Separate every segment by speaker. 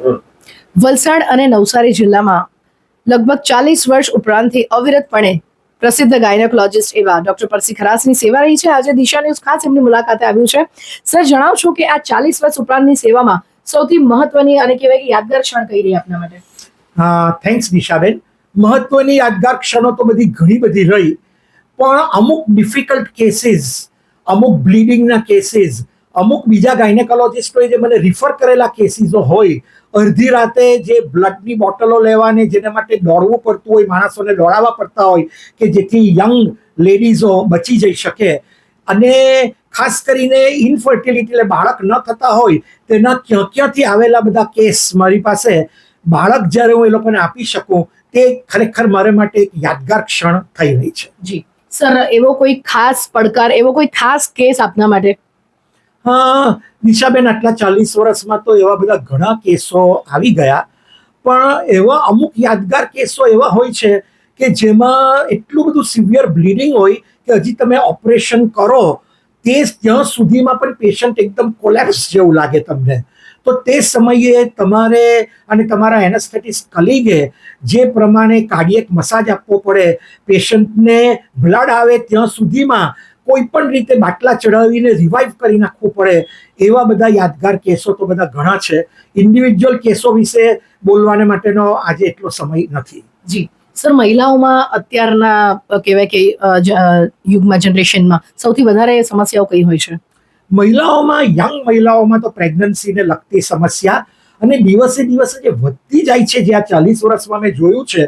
Speaker 1: વલસાડ અને નવસારી જિલ્લામાં લગભગ 40 વર્ષ ઉપરાંતથી અવિરતપણે પ્રસિદ્ધ ગાયનેકોલોજિસ્ટ એવા ડોક્ટર પરસી ખરાસની સેવા રહી છે. આજે દિશા ન્યૂઝ ખાસ એમની મુલાકાતે આવ્યું છે. સર, જણાવશો કે આ 40 વર્ષ ઉપરાંતની સેવામાં સૌથી મહત્વની અને કહેવાય કે યાદગાર ક્ષણ કઈ રહી આપના માટે?
Speaker 2: થેન્ક્સ દિશાબેન. મહત્વની યાદગાર ક્ષણો તો ઘણી બધી રહી, પણ અમુક ડિફિકલ્ટ કેસીસ, અમુક બ્લીડિંગના કેસીસ, અમુક બીજા ગાયનેકોલોજિસ્ટોએ જે મને રિફર કરેલા કેસીસો હોય, અડધી રાતે જે બ્લડની બોટલો લેવાને જેના માટે દોડવું પડતું હોય, માણસોને દોડાવવા પડતા હોય કે જેથી યંગ લેડીઝો બચી જઈ શકે, અને ખાસ કરીને ઇનફર્ટિલિટી એટલે બાળક ન થતા હોય તેના ક્યાંથી આવેલા બધા કેસ મારી પાસે બાળક જ્યારે હું એ લોકોને આપી શકું, તે ખરેખર મારા માટે એક યાદગાર ક્ષણ થઈ રહી છે.
Speaker 1: જી સર, એવો કોઈ ખાસ પડકાર, એવો કોઈ ખાસ કેસ આપના માટે?
Speaker 2: દિશાબેન, આટલા 40 વર્ષમાં તો એવા બધા ઘણા કેસો આવી ગયા, પણ એવા અમુક યાદગાર કેસો એવા હોય છે કે જેમાં એટલું બધું સિવિયર બ્લીડિંગ હોય કે હજી તમે ઓપરેશન કરો તે ત્યાં સુધીમાં પણ પેશન્ટ એકદમ કોલેપ્સ જેવું લાગે તમને. તો તે સમયે તમારે અને તમારા એનેસ્થેટિસ્ટ કલીગે જે પ્રમાણે કાર્ડિયક મસાજ આપવો પડે, પેશન્ટને બ્લડ આવે ત્યાં સુધીમાં કોઈ પણ રીતે બાટલા ચડાવીને રિવાઇવ કરી નાખવું પડે, એવા બધા યાદગાર કેસો તો બધા ઘણા છે. ઇન્ડિવિજ્યુઅલ કેસો વિશે બોલવાને માટેનો આજે એટલો સમય નથી.
Speaker 1: જી સર, મહિલાઓમાં અત્યારના કહેવાય કે યુગમાં, જનરેશનમાં સૌથી વધારે સમસ્યાઓ કઈ હોય છે?
Speaker 2: મહિલાઓમાં, યંગ મહિલાઓમાં તો પ્રેગ્નન્સીને લગતી સમસ્યા, અને દિવસે દિવસે જે વધતી જાય છે, જે આ 40 વર્ષમાં મેં જોયું છે,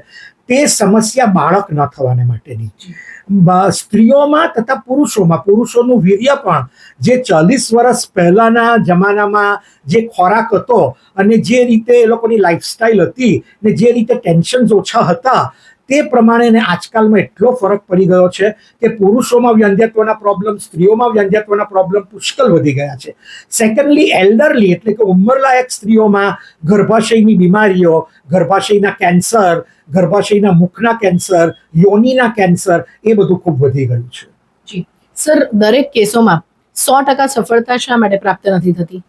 Speaker 2: તે સમસ્યા બાળક ન થવાને માટેની. સ્ત્રીઓમાં તથા પુરુષોનું વીર્ય પણ જે 40 વર્ષ પહેલાના જમાનામાં જે ખોરાક હતો અને જે રીતે એ લોકોની લાઈફસ્ટાઈલ હતી ને જે રીતે ટેન્શન્સ ઓછા હતા, તે પ્રમાણે આજકાલમાં એટલો ફરક પડી ગયો છે કે પુરુષોમાં વ્યંગ્યત્વના પ્રોબ્લેમ, સ્ત્રીઓમાં વ્યંગ્યત્વના પ્રોબ્લેમ પુષ્કળ વધી ગયા છે. સેકન્ડલી, એલ્ડરલી એટલે કે ઉંમરલાયક સ્ત્રીઓમાં ગર્ભાશયની બીમારીઓ, ગર્ભાશયના કેન્સર, ગર્ભાશયના મુખના કેન્સર, યોનિના કેન્સર, એ બધું ખૂબ વધી ગયું છે.
Speaker 1: જી સર, દરેક કેસોમાં 100% સફળતા શા માટે પ્રાપ્ત નથી થતી?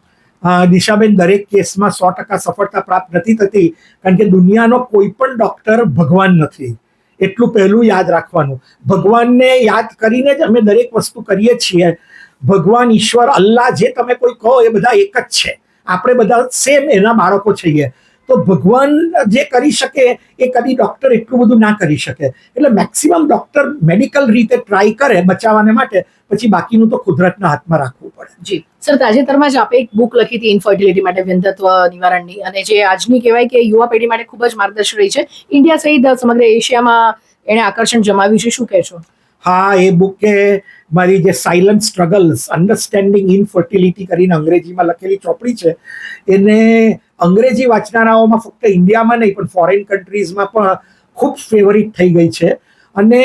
Speaker 2: દિશાબેન, દરેક કેસમાં 100% સફળતા પ્રાપ્ત નથી થતી કારણ કે દુનિયાનો કોઈ પણ ડોક્ટર ભગવાન નથી. એટલું પહેલું યાદ રાખવાનું. ભગવાનને યાદ કરીને જ અમે દરેક વસ્તુ કરીએ છીએ. ભગવાન, ઈશ્વર, અલ્લાહ, જે તમે કોઈ કહો એ બધા એક જ છે. આપણે બધા સેમ એના બાળકો છીએ. તો ભગવાન જે કરી શકે એ કદી ડોક્ટર એટલું બધું ના કરી શકે. એટલે મેક્સિમમ ડોક્ટર મેડિકલ રીતે ટ્રાય કરે બચાવવાને માટે, પછી બાકીનું તો કુદરતના હાથમાં રાખવું પડે.
Speaker 1: જી સર, તાજેતરમાં જ આપે એક બુક લખી હતી ઇન્ફર્ટિલિટી માટે, વ્યંધત્વ નિવારણની, અને જે આજની કહેવાય કે યુવા પેઢી માટે ખૂબ જ માર્ગદર્શક રહી છે. ઇન્ડિયા સહિત સમગ્ર એશિયામાં એણે આકર્ષણ જમાવ્યું છે. શું કહેશો?
Speaker 2: એ બુકે મારી જે સાયલન્ટ સ્ટ્રગલ્સ, અન્ડરસ્ટેન્ડિંગ ઇનફર્ટિલિટી કરીને અંગ્રેજીમાં લખેલી ચોપડી છે, એને અંગ્રેજી વાંચનારાઓમાં ફક્ત ઇન્ડિયામાં નહીં પણ ફોરેન કન્ટ્રીઝમાં પણ ખૂબ ફેવરિટ થઈ ગઈ છે. અને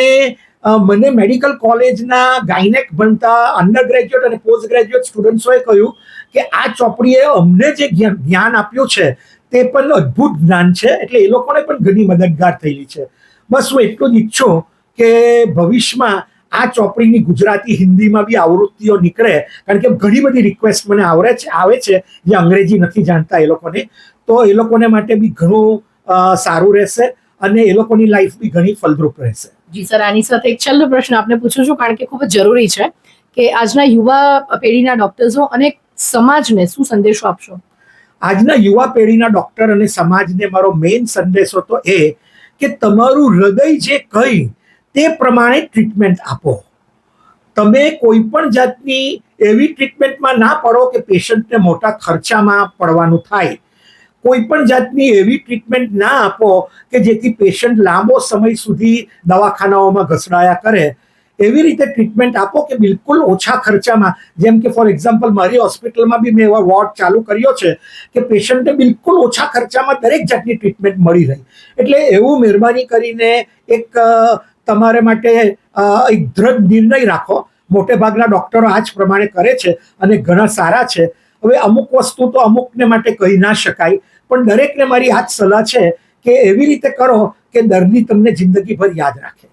Speaker 2: મને મેડિકલ કોલેજના ગાયનેક ભણતા અંડર ગ્રેજ્યુએટ અને પોસ્ટ ગ્રેજ્યુએટ સ્ટુડન્ટ્સોએ કહ્યું કે આ ચોપડીએ અમને જે જ્ઞાન આપ્યું છે તે પણ અદ્ભુત જ્ઞાન છે, એટલે એ લોકોને પણ ઘણી મદદગાર થયેલી છે. બસ હું એટલું જ ઈચ્છું કે ભવિષ્યમાં આ ચોપડીની ગુજરાતી, હિન્દીમાં બી આવૃત્તિઓ નીકળે, કારણ કે ઘણી બધી રિક્વેસ્ટ મને આવે છે જે અંગ્રેજી નથી જાણતા એ લોકોને, તો એ લોકોને માટે બી ઘણું સારું રહેશે અને એ લોકોની લાઈફ બી ઘણી ફલદ્રુપ રહેશે.
Speaker 1: જી સર, આની સાથે એક છેલ્લો પ્રશ્ન આપને પૂછું છું, કારણ કે ખૂબ જ જરૂરી છે કે આજના યુવા પેઢીના ડોક્ટર્સો અને સમાજને શું સંદેશો આપશો?
Speaker 2: આજના યુવા પેઢીના ડોક્ટર અને સમાજને મારો મેઇન સંદેશો તો એ કે તમારું હૃદય જે કહી તે પ્રમાણે ટ્રીટમેન્ટ આપો. તમે કોઈ પણ જાતની એવી ટ્રીટમેન્ટમાં ના પડો કે પેશન્ટને મોટા ખર્ચામાં પડવાનું થાય. કોઈ પણ જાતની એવી ટ્રીટમેન્ટ ના આપો કે જેથી પેશન્ટ લાંબો સમય સુધી દવાખાનાઓમાં ઘસડાયા કરે. એવી રીતે ટ્રીટમેન્ટ આપો કે બિલકુલ ઓછા ખર્ચામાં, જેમ કે ફોર એક્ઝામ્પલ મારી હોસ્પિટલમાં બી મેં એવા વોર્ડ ચાલુ કર્યો છે કે પેશન્ટને બિલકુલ ઓછા ખર્ચામાં દરેક જાતની ટ્રીટમેન્ટ મળી રહી. એટલે એવું મહેરબાની કરીને એક તમારે માટે એક દ્રઢ નિર્ણય રાખો. મોટે ભાગના ડોક્ટરો આ જ પ્રમાણે કરે છે અને ઘણા સારા છે. હવે અમુક વસ્તુ તો અમુકને માટે કહી ના શકાય, પણ દરેકને મારી આ જ સલાહ છે કે એવી રીતે કરો કે દર્દી તમને જિંદગીભર યાદ રાખે.